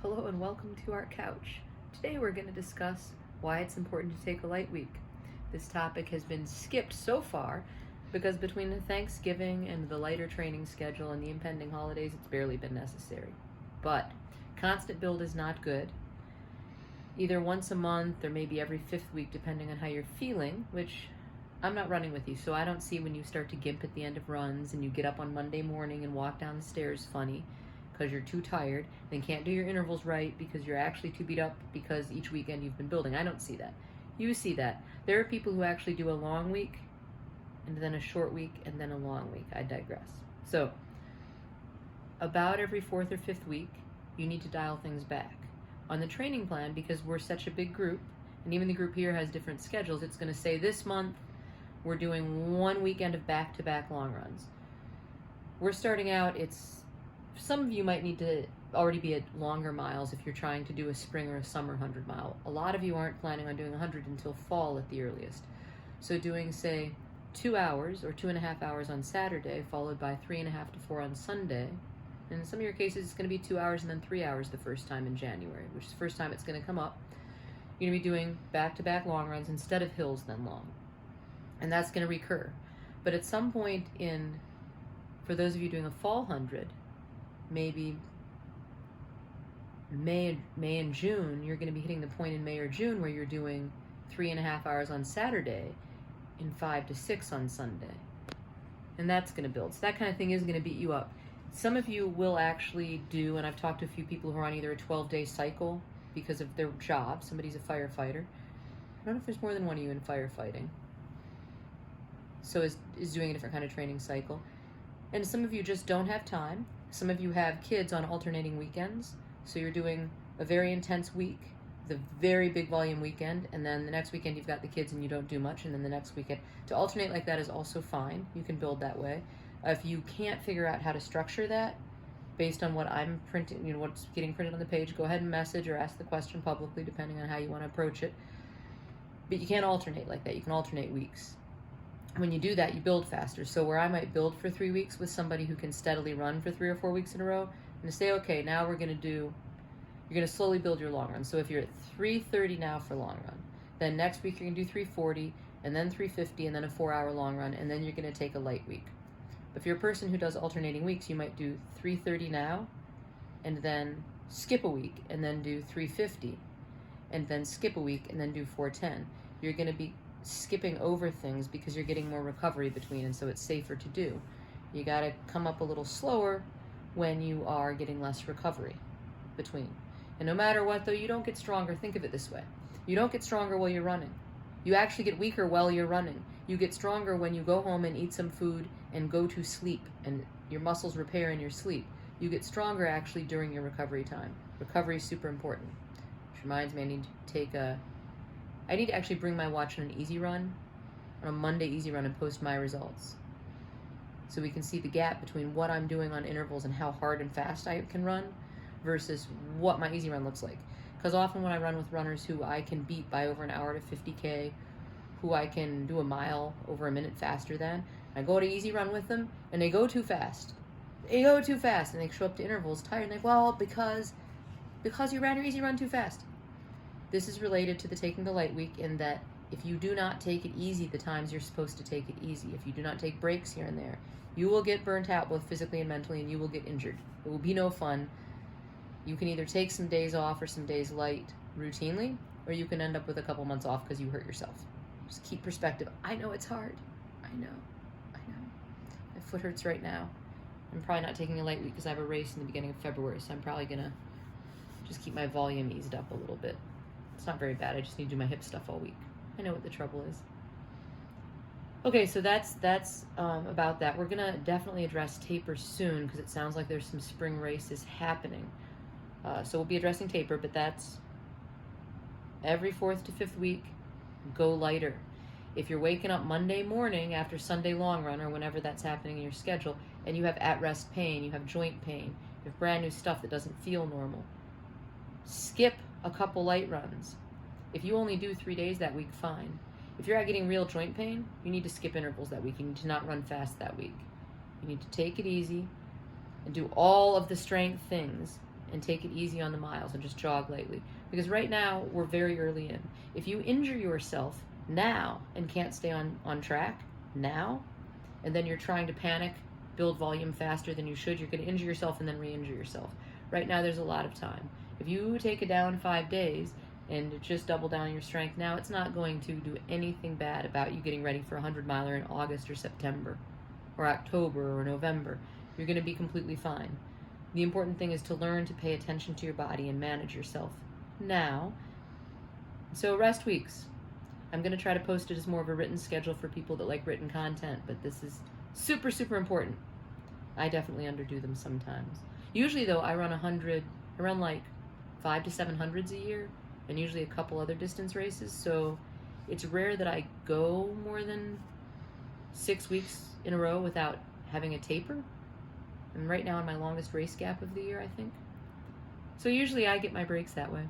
Hello and welcome to our couch. Today we're going to discuss why it's important to take a light week. This topic has been skipped so far because between the Thanksgiving and the lighter training schedule and the impending holidays, it's barely been necessary. But constant build is not good. Either once a month or maybe every fifth week, depending on how you're feeling, which I'm not running with you, so I don't see when you start to gimp at the end of runs and you get up on Monday morning and walk down the stairs funny because you're too tired, then can't do your intervals right because you're actually too beat up because each weekend you've been building. I don't see that. You see that. There are people who actually do a long week and then a short week and then a long week. I digress. So about every fourth or fifth week, you need to dial things back. On the training plan, because we're such a big group, and even the group here has different schedules, it's going to say this month we're doing one weekend of back-to-back long runs. We're starting out, some of you might need to already be at longer miles if you're trying to do a spring or a summer 100 mile. A lot of you aren't planning on doing 100 until fall at the earliest. So doing, say, 2 hours or 2.5 hours on Saturday, followed by 3.5 to 4 on Sunday. And in some of your cases, it's going to be 2 hours and then 3 hours the first time in January, which is the first time it's going to come up. You're going to be doing back-to-back long runs instead of hills then long. And that's going to recur. But at some point for those of you doing a fall 100, maybe May and June, you're going to be hitting the point in May or June where you're doing 3.5 hours on Saturday and 5 to 6 on Sunday. And that's going to build. So that kind of thing is going to beat you up. Some of you will actually do, and I've talked to a few people who are on either a 12-day cycle because of their job. Somebody's a firefighter. I don't know if there's more than one of you in firefighting. So is doing a different kind of training cycle. And some of you just don't have time. Some of you have kids on alternating weekends. So you're doing a very intense week, the very big volume weekend, and then the next weekend you've got the kids and you don't do much, and then the next weekend. To alternate like that is also fine. You can build that way. If you can't figure out how to structure that based on what I'm printing, what's getting printed on the page, go ahead and message or ask the question publicly depending on how you want to approach it. But you can't alternate like that. You can alternate weeks. When you do that, you build faster. So where I might build for 3 weeks with somebody who can steadily run for 3 or 4 weeks in a row, I'm going to say, okay, now you're going to slowly build your long run. So if you're at 3:30 now for long run, then next week you're going to do 3:40, and then 3:50, and then a 4-hour long run, and then you're going to take a light week. If you're a person who does alternating weeks, you might do 3:30 now, and then skip a week, and then do 3:50, and then skip a week, and then do 4:10. You're going to be skipping over things because you're getting more recovery between, and so it's safer to do. You got to come up a little slower when you are getting less recovery between. And no matter what, though, you don't get stronger. Think of it this way. You don't get stronger while you're running. You actually get weaker while you're running. You get stronger when you go home and eat some food and go to sleep, and your muscles repair in your sleep. You get stronger actually during your recovery time. Recovery is super important. Which reminds me, I need to actually bring my watch on an easy run, on a Monday easy run, and post my results. So we can see the gap between what I'm doing on intervals and how hard and fast I can run versus what my easy run looks like. Because often when I run with runners who I can beat by over an hour to 50K, who I can do a mile over a minute faster than, I go to easy run with them and they go too fast. They go too fast and they show up to intervals tired and like, well, because you ran your easy run too fast. This is related to the taking the light week in that if you do not take it easy the times you're supposed to take it easy, if you do not take breaks here and there, you will get burnt out both physically and mentally, and you will get injured. It will be no fun. You can either take some days off or some days light routinely, or you can end up with a couple months off because you hurt yourself. Just keep perspective. I know it's hard. I know. My foot hurts right now. I'm probably not taking a light week because I have a race in the beginning of February, so I'm probably going to just keep my volume eased up a little bit. It's not very bad. I just need to do my hip stuff all week. I know what the trouble is. Okay, so that's about that. We're going to definitely address taper soon because it sounds like there's some spring races happening. So we'll be addressing taper, but that's every 4th to 5th week, go lighter. If you're waking up Monday morning after Sunday long run or whenever that's happening in your schedule and you have at-rest pain, you have joint pain, you have brand new stuff that doesn't feel normal, skip a couple light runs. If you only do 3 days that week, fine. If you're getting real joint pain, you need to skip intervals that week. You need to not run fast that week. You need to take it easy and do all of the strength things and take it easy on the miles and just jog lightly. Because right now, we're very early in. If you injure yourself now and can't stay on track now, and then you're trying to panic, build volume faster than you should, you're going to injure yourself and then re-injure yourself. Right now, there's a lot of time. If you take it down 5 days and just double down your strength now, it's not going to do anything bad about you getting ready for a 100-miler in August or September or October or November. You're going to be completely fine. The important thing is to learn to pay attention to your body and manage yourself now. So rest weeks. I'm going to try to post it as more of a written schedule for people that like written content, but this is super, super important. I definitely underdo them sometimes. Usually, though, I run like 5 to 700s a year, and usually a couple other distance races, so it's rare that I go more than 6 weeks in a row without having a taper. I'm right now on my longest race gap of the year, I think. So usually I get my breaks that way.